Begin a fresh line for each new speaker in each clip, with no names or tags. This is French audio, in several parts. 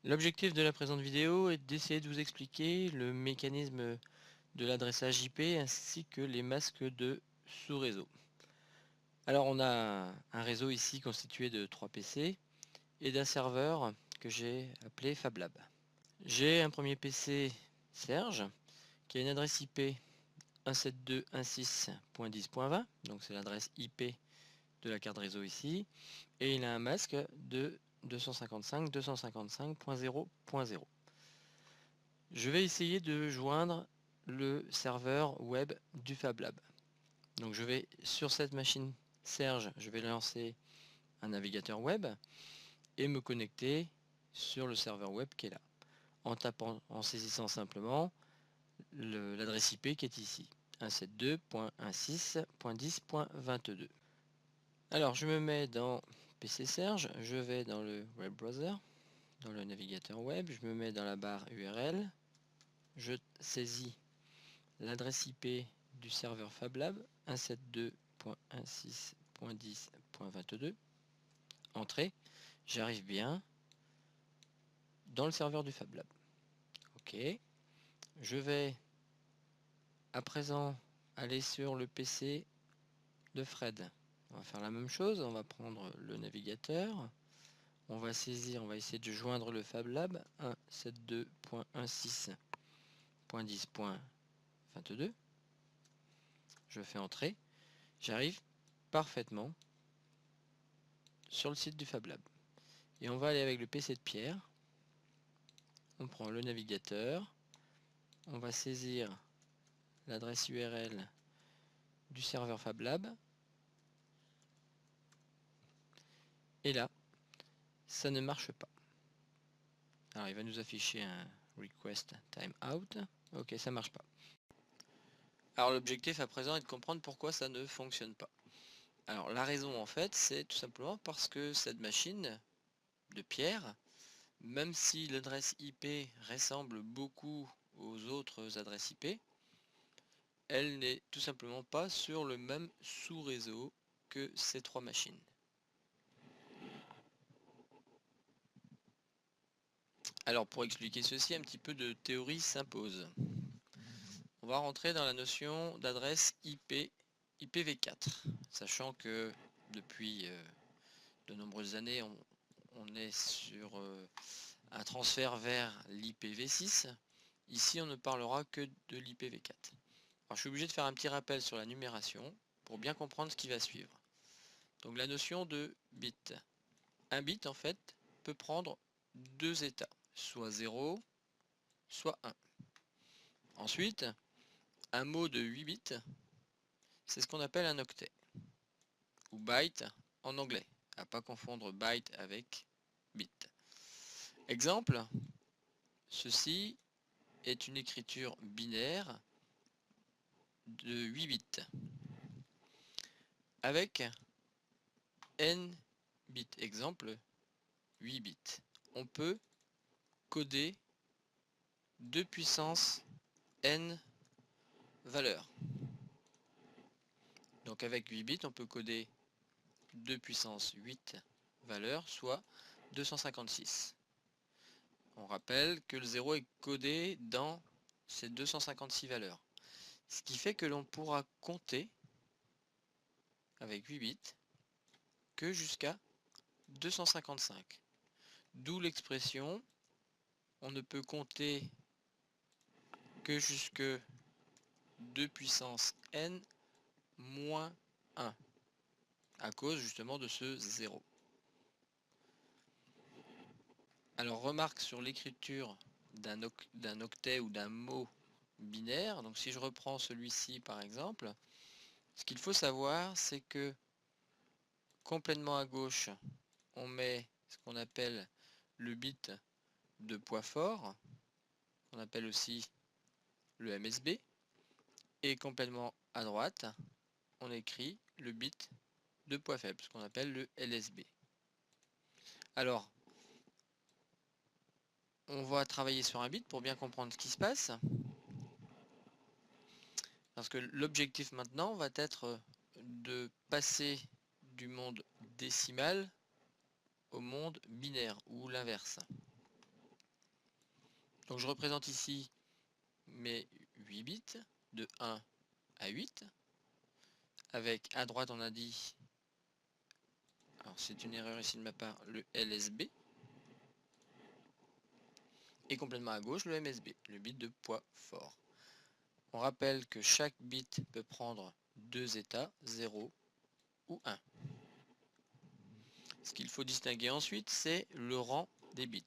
L'objectif de la présente vidéo est d'essayer de vous expliquer le mécanisme de l'adressage IP ainsi que les masques de sous-réseau. Alors on a un réseau ici constitué de 3 PC et d'un serveur que j'ai appelé FabLab. J'ai un premier PC Serge qui a une adresse IP 172.168.10.20, donc c'est l'adresse IP de la carte réseau ici, et il a un masque de 255.255.0.0. Je vais essayer de joindre le serveur web du FabLab. Donc je vais sur cette machine Serge, je vais lancer un navigateur web et me connecter sur le serveur web qui est là, en saisissant simplement l'adresse IP qui est ici, 172.16.10.22. Alors je me mets dans PC Serge, je vais dans le web browser, dans le navigateur web, je me mets dans la barre URL, je saisis l'adresse IP du serveur FabLab 172.16.10.22, entrée, j'arrive bien dans le serveur du FabLab. Ok, je vais à présent aller sur le PC de Fred. On va faire la même chose, on va prendre le navigateur, on va saisir, on va essayer de joindre le FabLab 172.16.10.22. Je fais entrer, j'arrive parfaitement sur le site du FabLab. Et on va aller avec le PC de Pierre, on prend le navigateur, on va saisir l'adresse URL du serveur FabLab, et là, ça ne marche pas. Alors il va nous afficher un request timeout, ok, ça marche pas. Alors l'objectif à présent est de comprendre pourquoi ça ne fonctionne pas. Alors la raison en fait, c'est tout simplement parce que cette machine de Pierre, même si l'adresse IP ressemble beaucoup aux autres adresses IP, elle n'est tout simplement pas sur le même sous-réseau que ces trois machines. Alors pour expliquer ceci, un petit peu de théorie s'impose. On va rentrer dans la notion d'adresse IP, IPv4, sachant que depuis de nombreuses années, on est sur un transfert vers l'IPv6. Ici, on ne parlera que de l'IPv4. Alors, je suis obligé de faire un petit rappel sur la numération pour bien comprendre ce qui va suivre. Donc la notion de bit. Un bit, en fait, peut prendre deux états, soit 0, soit 1. Ensuite, un mot de 8 bits, c'est ce qu'on appelle un octet, ou byte en anglais, à ne pas confondre byte avec bit. Exemple, ceci est une écriture binaire de 8 bits, avec n bits. Exemple, 8 bits. On peut coder 2 puissance n valeurs. Donc avec 8 bits, on peut coder 2 puissance 8 valeurs, soit 256. On rappelle que le 0 est codé dans ces 256 valeurs. Ce qui fait que l'on pourra compter avec 8 bits que jusqu'à 255. D'où l'expression on ne peut compter que jusque 2 puissance n moins 1 à cause justement de ce 0. Alors remarque sur l'écriture d'un octet ou d'un mot binaire. Donc si je reprends celui-ci par exemple, ce qu'il faut savoir c'est que complètement à gauche on met ce qu'on appelle le bit de poids fort, qu'on appelle aussi le MSB, et complètement à droite on écrit le bit de poids faible, ce qu'on appelle le LSB. Alors on va travailler sur un bit pour bien comprendre ce qui se passe. Parce que l'objectif maintenant va être de passer du monde décimal au monde binaire, ou l'inverse. Donc je représente ici mes 8 bits de 1 à 8, avec à droite on a dit, alors c'est une erreur ici de ma part, le LSB, et complètement à gauche le MSB, le bit de poids fort. On rappelle que chaque bit peut prendre deux états, 0 ou 1. Ce qu'il faut distinguer ensuite, c'est le rang des bits.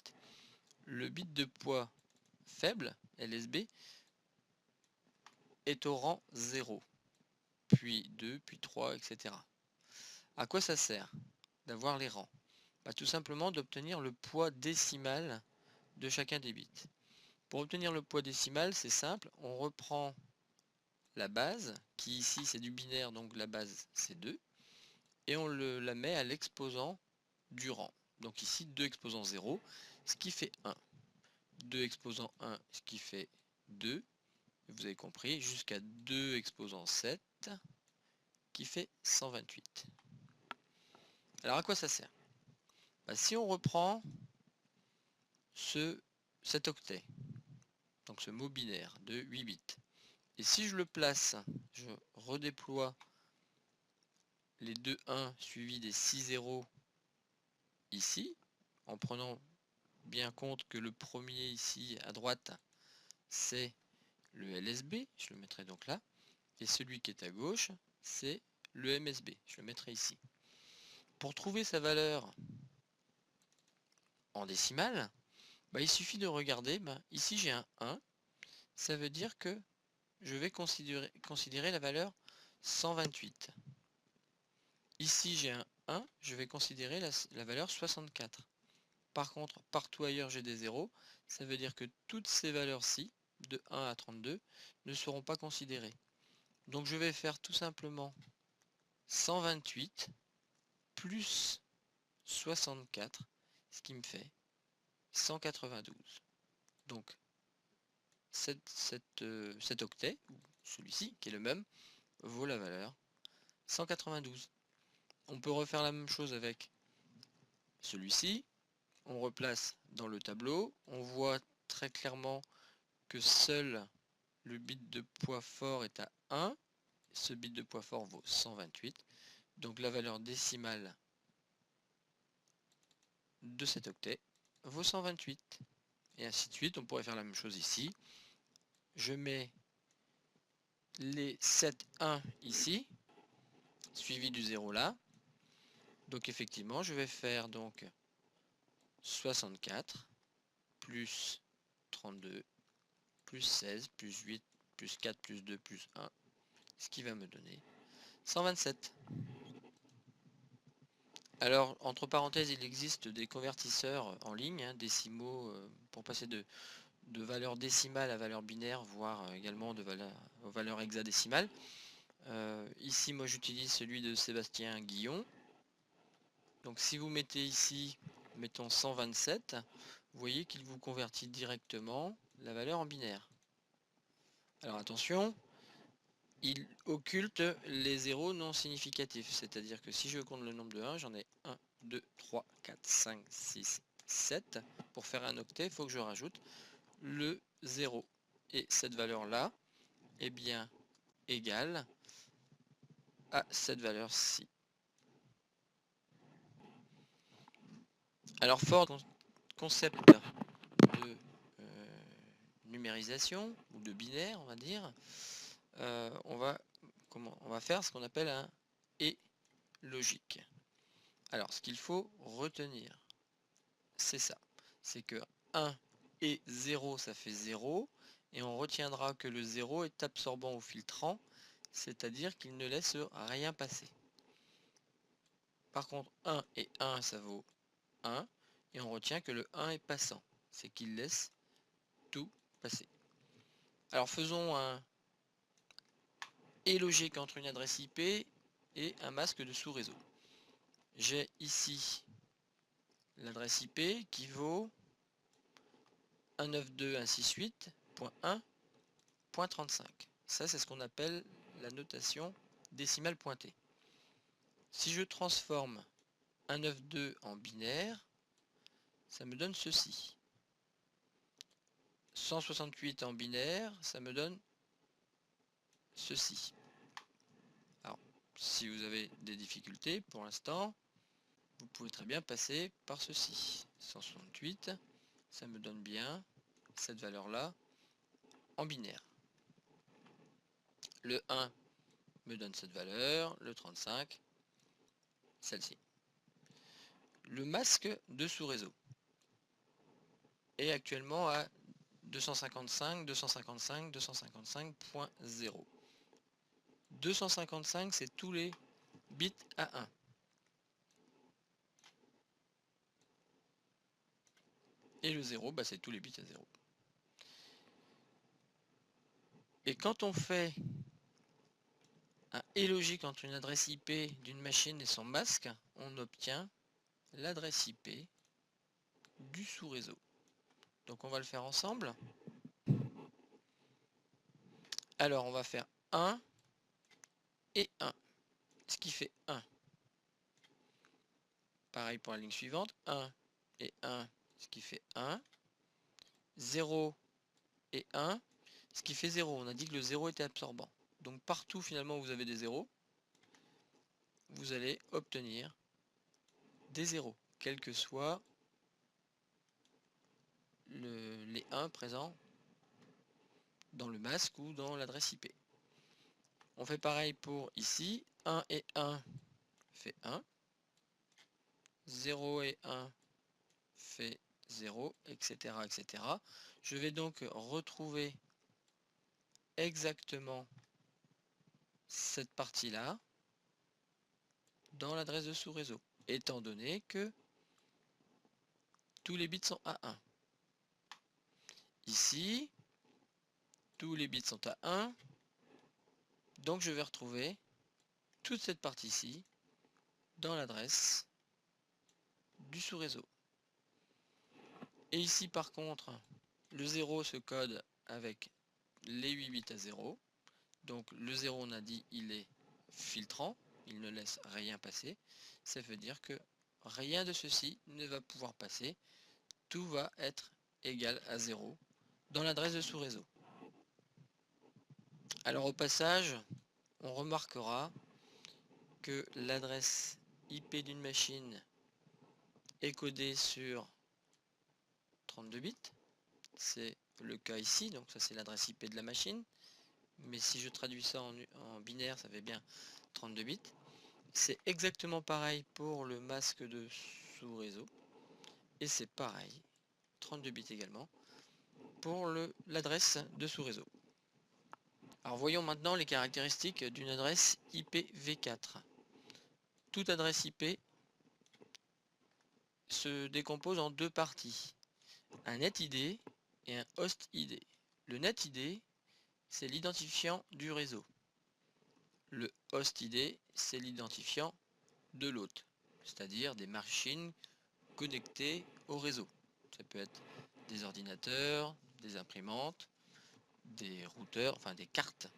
Le bit de poids faible, LSB, est au rang 0, puis 2, puis 3, etc. À quoi ça sert d'avoir les rangs? Tout simplement d'obtenir le poids décimal de chacun des bits. Pour obtenir le poids décimal, c'est simple, on reprend la base, qui ici c'est du binaire, donc la base c'est 2, et on la met à l'exposant du rang. Donc ici 2 exposant 0, ce qui fait 1. 2 exposant 1, ce qui fait 2. Vous avez compris, jusqu'à 2 exposant 7, qui fait 128. Alors à quoi ça sert? Si on reprend cet octet, donc ce mot binaire de 8 bits, et si je le place, je redéploie les deux 1 suivis des 6 0 ici, en prenant bien compte que le premier ici à droite, c'est le LSB, je le mettrai donc là, et celui qui est à gauche, c'est le MSB, je le mettrai ici. Pour trouver sa valeur en décimale, il suffit de regarder, ici j'ai un 1, ça veut dire que je vais considérer la valeur 128. Ici j'ai un 1, je vais considérer la valeur 64. Par contre, partout ailleurs j'ai des 0, ça veut dire que toutes ces valeurs-ci, de 1 à 32, ne seront pas considérées. Donc je vais faire tout simplement 128 plus 64, ce qui me fait 192. Donc cet octet, ou celui-ci, qui est le même, vaut la valeur 192. On peut refaire la même chose avec celui-ci. On replace dans le tableau. On voit très clairement que seul le bit de poids fort est à 1. Ce bit de poids fort vaut 128. Donc la valeur décimale de cet octet vaut 128. Et ainsi de suite. On pourrait faire la même chose ici. Je mets les 7 1 ici, suivi du 0 là. Donc effectivement, je vais faire donc 64 plus 32 plus 16 plus 8 plus 4 plus 2 plus 1, ce qui va me donner 127. Alors, entre parenthèses, il existe des convertisseurs en ligne, décimaux, pour passer de valeur décimale à valeur binaire, voire également de valeur hexadécimale. Ici, moi j'utilise celui de Sébastien Guillon. Donc si vous mettez ici, mettons 127, vous voyez qu'il vous convertit directement la valeur en binaire. Alors attention, il occulte les zéros non significatifs, c'est-à-dire que si je compte le nombre de 1, j'en ai 1, 2, 3, 4, 5, 6, 7. Pour faire un octet, il faut que je rajoute le 0. Et cette valeur-là est bien égale à cette valeur-ci. Alors fort concept de numérisation ou de binaire, on va dire, on va faire ce qu'on appelle un et logique. Alors ce qu'il faut retenir, c'est ça, c'est que 1 et 0 ça fait 0, et on retiendra que le 0 est absorbant ou filtrant, c'est-à-dire qu'il ne laisse rien passer. Par contre 1 et 1 ça vaut 1, et on retient que le 1 est passant, c'est qu'il laisse tout passer. Alors faisons un et logique entre une adresse IP et un masque de sous-réseau. J'ai ici l'adresse IP qui vaut 192.168.1.35. Ça, c'est ce qu'on appelle la notation décimale pointée. Si je transforme 192 en binaire, ça me donne ceci. 168 en binaire, ça me donne ceci. Alors, si vous avez des difficultés pour l'instant, vous pouvez très bien passer par ceci. 168, ça me donne bien cette valeur-là en binaire. Le 1 me donne cette valeur, le 35, celle-ci. Le masque de sous-réseau est actuellement à 255, 255, 255.0. 255, c'est tous les bits à 1. Et le 0, bah, c'est tous les bits à 0. Et quand on fait un et logique entre une adresse IP d'une machine et son masque, on obtient l'adresse IP du sous-réseau. Donc on va le faire ensemble. Alors on va faire 1 et 1, ce qui fait 1. Pareil pour la ligne suivante, 1 et 1, ce qui fait 1. 0 et 1, ce qui fait 0. On a dit que le 0 était absorbant. Donc partout finalement où vous avez des 0, vous allez obtenir des 0, quel que soit les 1 présents dans le masque ou dans l'adresse IP. On fait pareil pour ici, 1 et 1 fait 1, 0 et 1 fait 0, etc., etc. Je vais donc retrouver exactement cette partie-là dans l'adresse de sous-réseau, étant donné que tous les bits sont à 1. Ici, tous les bits sont à 1, donc je vais retrouver toute cette partie-ci dans l'adresse du sous-réseau. Et ici par contre, le 0 se code avec les 8 bits à 0. Donc le 0, on a dit, il est filtrant, il ne laisse rien passer. Ça veut dire que rien de ceci ne va pouvoir passer. Tout va être égal à 0 dans l'adresse de sous-réseau. Alors au passage, on remarquera que l'adresse IP d'une machine est codée sur 32 bits. C'est le cas ici, donc ça c'est l'adresse IP de la machine. Mais si je traduis ça en binaire, ça fait bien 32 bits. C'est exactement pareil pour le masque de sous-réseau. Et c'est pareil, 32 bits également, pour l'adresse de sous-réseau. Alors voyons maintenant les caractéristiques d'une adresse IPv4. Toute adresse IP se décompose en deux parties, un NetID et un HostID. Le NetID, c'est l'identifiant du réseau. Le HostID, c'est l'identifiant de l'hôte, c'est-à-dire des machines connectées au réseau. Ça peut être des ordinateurs, des imprimantes, des routeurs, enfin des cartes,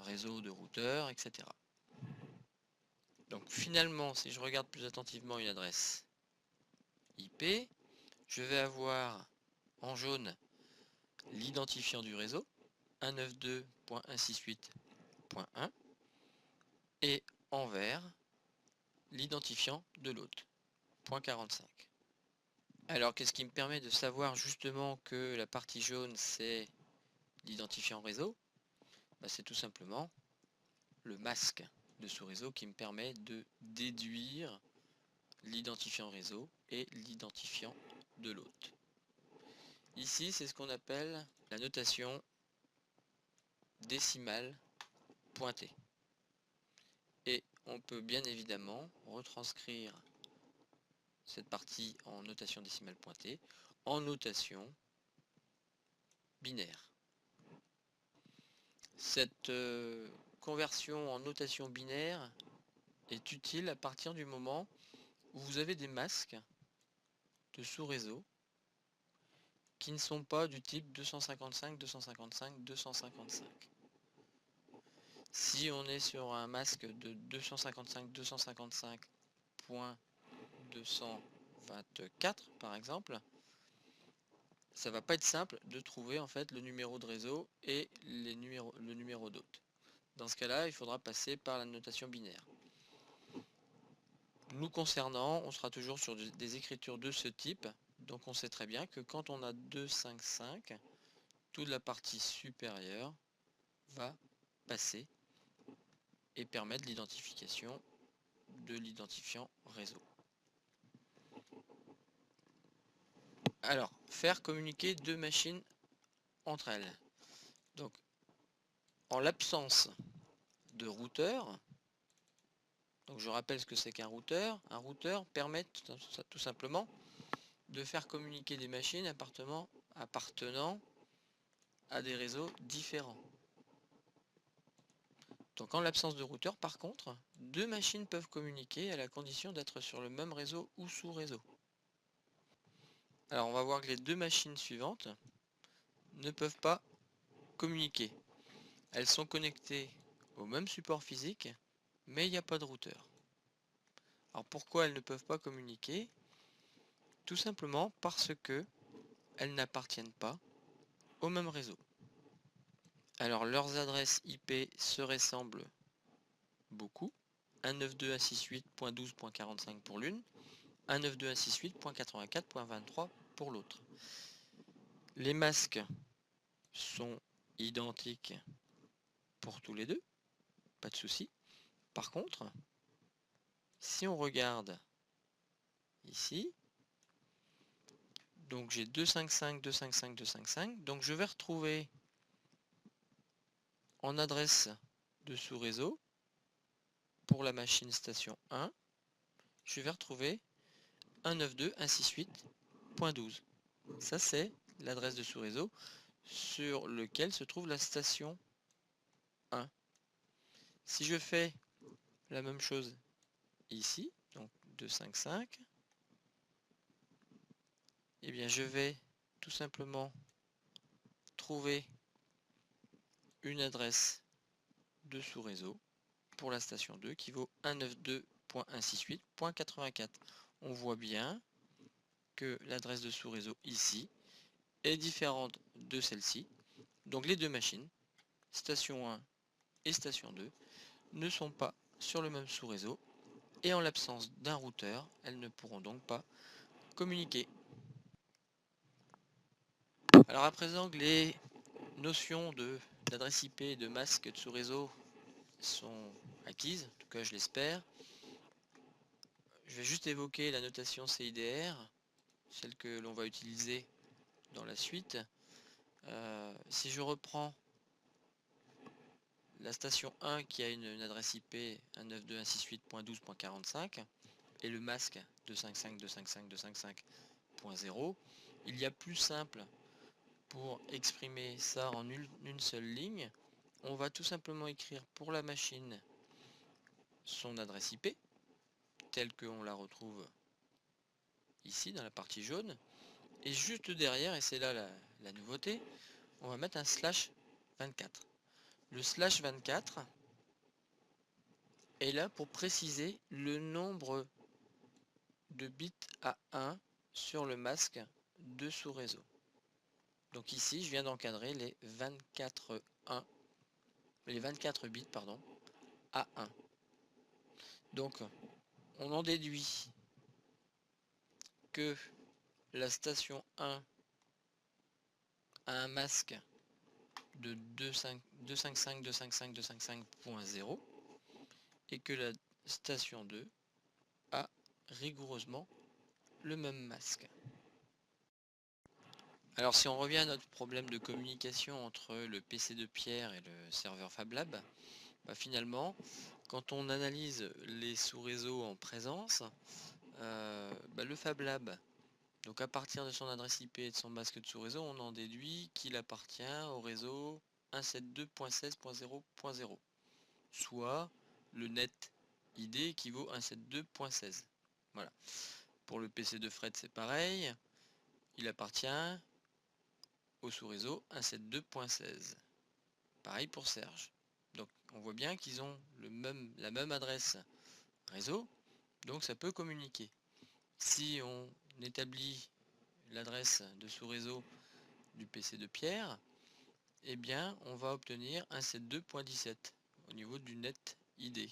réseau de routeurs, etc. Donc finalement, si je regarde plus attentivement une adresse IP, je vais avoir en jaune l'identifiant du réseau, 192.168.1, et en vert, l'identifiant de l'hôte, .45. Alors qu'est-ce qui me permet de savoir justement que la partie jaune c'est l'identifiant réseau? C'est tout simplement le masque de ce réseau qui me permet de déduire l'identifiant réseau et l'identifiant de l'hôte. Ici c'est ce qu'on appelle la notation décimale pointée. Et on peut bien évidemment retranscrire cette partie en notation décimale pointée en notation binaire. Cette conversion en notation binaire est utile à partir du moment où vous avez des masques de sous-réseau qui ne sont pas du type 255, 255, 255. Si on est sur un masque de 255, 255.224 par exemple, ça va pas être simple de trouver en fait le numéro de réseau et le numéro d'hôte. Dans ce cas-là, il faudra passer par la notation binaire. Nous concernant, on sera toujours sur des écritures de ce type. Donc on sait très bien que quand on a 2, 5, 5, toute la partie supérieure va passer et permettre l'identification de l'identifiant réseau. Alors, faire communiquer deux machines entre elles. Donc, en l'absence de routeur, donc je rappelle ce que c'est qu'un routeur. Un routeur permet tout simplement de faire communiquer des machines appartenant à des réseaux différents. Donc en l'absence de routeur, par contre, deux machines peuvent communiquer à la condition d'être sur le même réseau ou sous-réseau. Alors on va voir que les deux machines suivantes ne peuvent pas communiquer. Elles sont connectées au même support physique, mais il n'y a pas de routeur. Alors pourquoi elles ne peuvent pas communiquer? Tout simplement parce que elles n'appartiennent pas au même réseau. Alors leurs adresses IP se ressemblent beaucoup. 192.168.12.45 pour l'une, 192.168.84.23 pour l'autre. Les masques sont identiques pour tous les deux, pas de souci. Par contre, si on regarde ici, donc j'ai 255, 255, 255, donc je vais retrouver en adresse de sous-réseau pour la machine station 1, je vais retrouver 192.168.12. Ça c'est l'adresse de sous-réseau sur lequel se trouve la station 1. Si je fais la même chose ici, donc 255, eh bien je vais tout simplement trouver une adresse de sous-réseau pour la station 2 qui vaut 192.168.84. On voit bien que l'adresse de sous-réseau ici est différente de celle-ci. Donc les deux machines, station 1 et station 2, ne sont pas sur le même sous-réseau et en l'absence d'un routeur, elles ne pourront donc pas communiquer. Alors à présent que les notions d'adresse IP et de masque de sous-réseau sont acquises, en tout cas je l'espère, je vais juste évoquer la notation CIDR, celle que l'on va utiliser dans la suite. Si je reprends la station 1 qui a une adresse IP 192.168.12.45 et le masque 255.255.255.0, il y a plus simple pour exprimer ça en une seule ligne. On va tout simplement écrire pour la machine son adresse IP telle qu'on la retrouve ici dans la partie jaune, et juste derrière, et c'est là la nouveauté, on va mettre un slash 24. Le slash 24 est là pour préciser le nombre de bits à 1 sur le masque de sous-réseau. Donc ici, je viens d'encadrer les 24 bits à 1. Donc, on en déduit que la station 1 a un masque de 255.255.0 et que la station 2 a rigoureusement le même masque. Alors si on revient à notre problème de communication entre le PC de Pierre et le serveur FabLab, finalement, quand on analyse les sous-réseaux en présence, le FabLab, donc à partir de son adresse IP et de son masque de sous-réseau, on en déduit qu'il appartient au réseau 172.16.0.0, soit le net ID équivaut à 172.16. Voilà. Pour le PC de Fred, c'est pareil. Il appartient au sous-réseau 172.16. Pareil pour Serge. Donc on voit bien qu'ils ont la même adresse réseau, donc ça peut communiquer. Si on établit l'adresse de sous-réseau du PC de Pierre, eh bien on va obtenir 172.17 au niveau du net ID.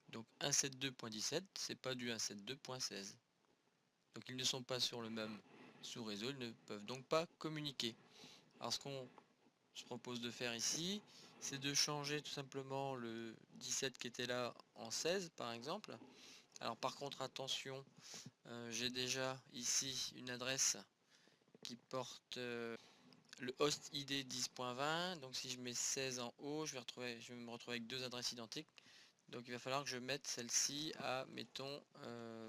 Donc 172.17, c'est pas du 172.16. Donc ils ne sont pas sur le même sous-réseau, ils ne peuvent donc pas communiquer. Alors ce qu'on se propose de faire ici, c'est de changer tout simplement le 17 qui était là en 16 par exemple. Alors par contre attention, j'ai déjà ici une adresse qui porte le host ID 10.20, donc si je mets 16 en haut, je vais me retrouver avec deux adresses identiques. Donc il va falloir que je mette celle-ci à, mettons,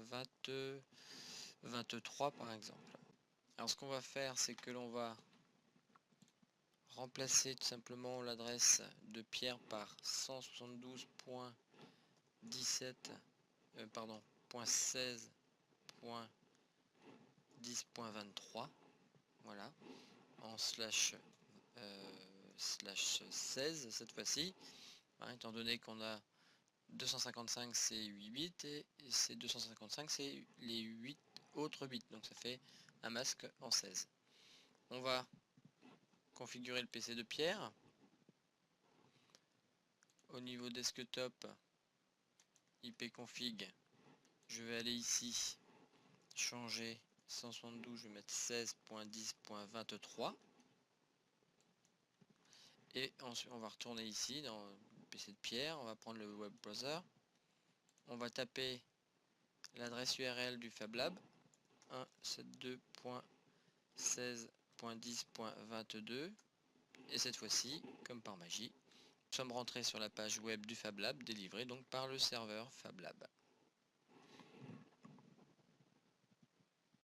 23 par exemple. Alors ce qu'on va faire, c'est que l'on va remplacer tout simplement l'adresse de Pierre par 172.17 pardon, .16.10.23, voilà, en slash 16 cette fois-ci, hein, étant donné qu'on a 255 c'est 8 bits et c'est 255 c'est les 8 autres bits, donc ça fait un masque en 16. On va configurer le PC de Pierre. Au niveau desktop, ipconfig, je vais aller ici, changer 172, je vais mettre 16.10.23. Et ensuite on va retourner ici dans le PC de Pierre, on va prendre le web browser, on va taper l'adresse URL du Fab Lab 172.16.10.22 et cette fois-ci, comme par magie, nous sommes rentrés sur la page web du Fab Lab délivrée donc par le serveur Fab Lab.